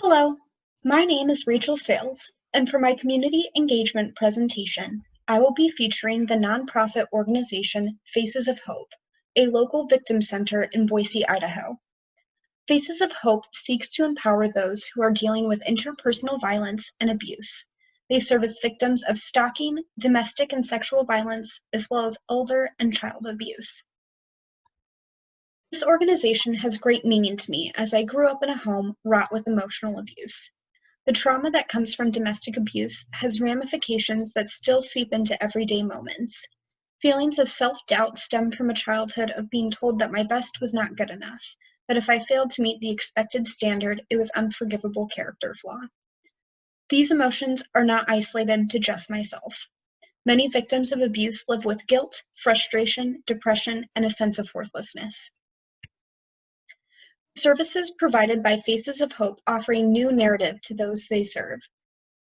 Hello, my name is Rachel Sales, and for my community engagement presentation, I will be featuring the nonprofit organization Faces of Hope, a local victim center in Boise, Idaho. Faces of Hope seeks to empower those who are dealing with interpersonal violence and abuse. They serve as victims of stalking, domestic and sexual violence, as well as elder and child abuse. This organization has great meaning to me as I grew up in a home wrought with emotional abuse. The trauma that comes from domestic abuse has ramifications that still seep into everyday moments. Feelings of self-doubt stem from a childhood of being told that my best was not good enough, that if I failed to meet the expected standard, it was unforgivable character flaw. These emotions are not isolated to just myself. Many victims of abuse live with guilt, frustration, depression, and a sense of worthlessness. Services provided by Faces of Hope offer a new narrative to those they serve.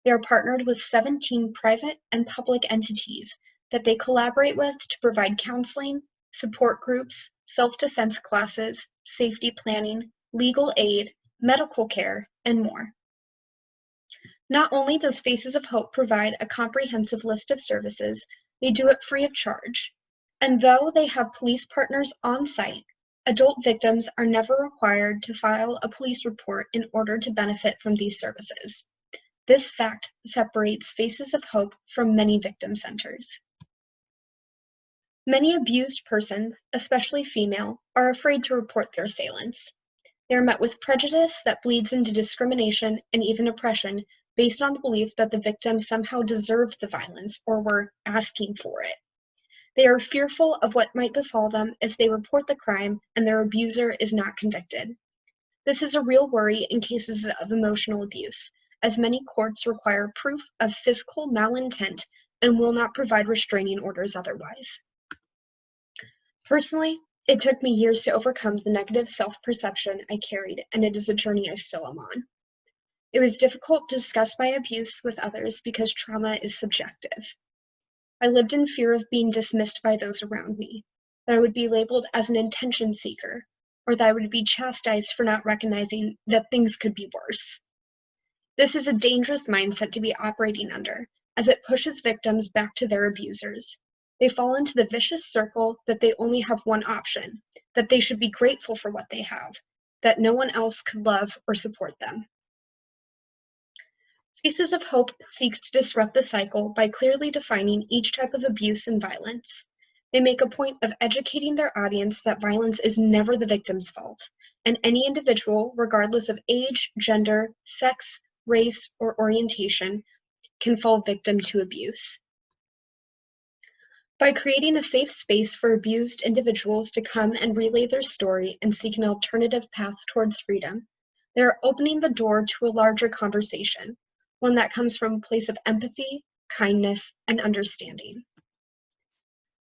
They are partnered with 17 private and public entities that they collaborate with to provide counseling, support groups, self-defense classes, safety planning, legal aid, medical care, and more. Not only does Faces of Hope provide a comprehensive list of services, they do it free of charge. And though they have police partners on site, adult victims are never required to file a police report in order to benefit from these services. This fact separates Faces of Hope from many victim centers. Many abused persons, especially female, are afraid to report their assailants. They are met with prejudice that bleeds into discrimination and even oppression based on the belief that the victims somehow deserved the violence or were asking for it. They are fearful of what might befall them if they report the crime and their abuser is not convicted. This is a real worry in cases of emotional abuse, as many courts require proof of physical malintent and will not provide restraining orders otherwise. Personally, it took me years to overcome the negative self-perception I carried, and it is a journey I still am on. It was difficult to discuss my abuse with others because trauma is subjective. I lived in fear of being dismissed by those around me, that I would be labeled as an attention seeker, or that I would be chastised for not recognizing that things could be worse. This is a dangerous mindset to be operating under, as it pushes victims back to their abusers. They fall into the vicious circle that they only have one option, that they should be grateful for what they have, that no one else could love or support them. Faces of Hope seeks to disrupt the cycle by clearly defining each type of abuse and violence. They make a point of educating their audience that violence is never the victim's fault, and any individual, regardless of age, gender, sex, race, or orientation, can fall victim to abuse. By creating a safe space for abused individuals to come and relay their story and seek an alternative path towards freedom, they are opening the door to a larger conversation, one that comes from a place of empathy, kindness, and understanding.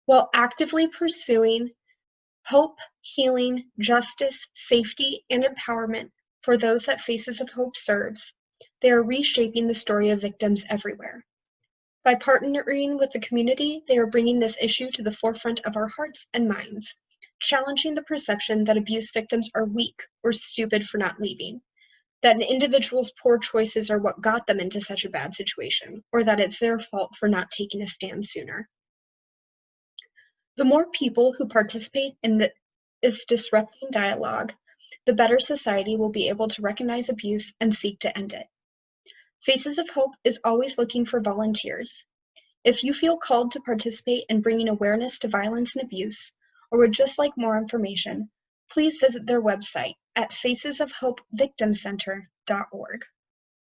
While actively pursuing hope, healing, justice, safety, and empowerment for those that Faces of Hope serves, they are reshaping the story of victims everywhere. By partnering with the community, they are bringing this issue to the forefront of our hearts and minds, challenging the perception that abuse victims are weak or stupid for not leaving, that an individual's poor choices are what got them into such a bad situation, or that it's their fault for not taking a stand sooner. The more people who participate in its disrupting dialogue, the better society will be able to recognize abuse and seek to end it. Faces of Hope is always looking for volunteers. If you feel called to participate in bringing awareness to violence and abuse, or would just like more information, please visit their website at facesofhopevictimcenter.org.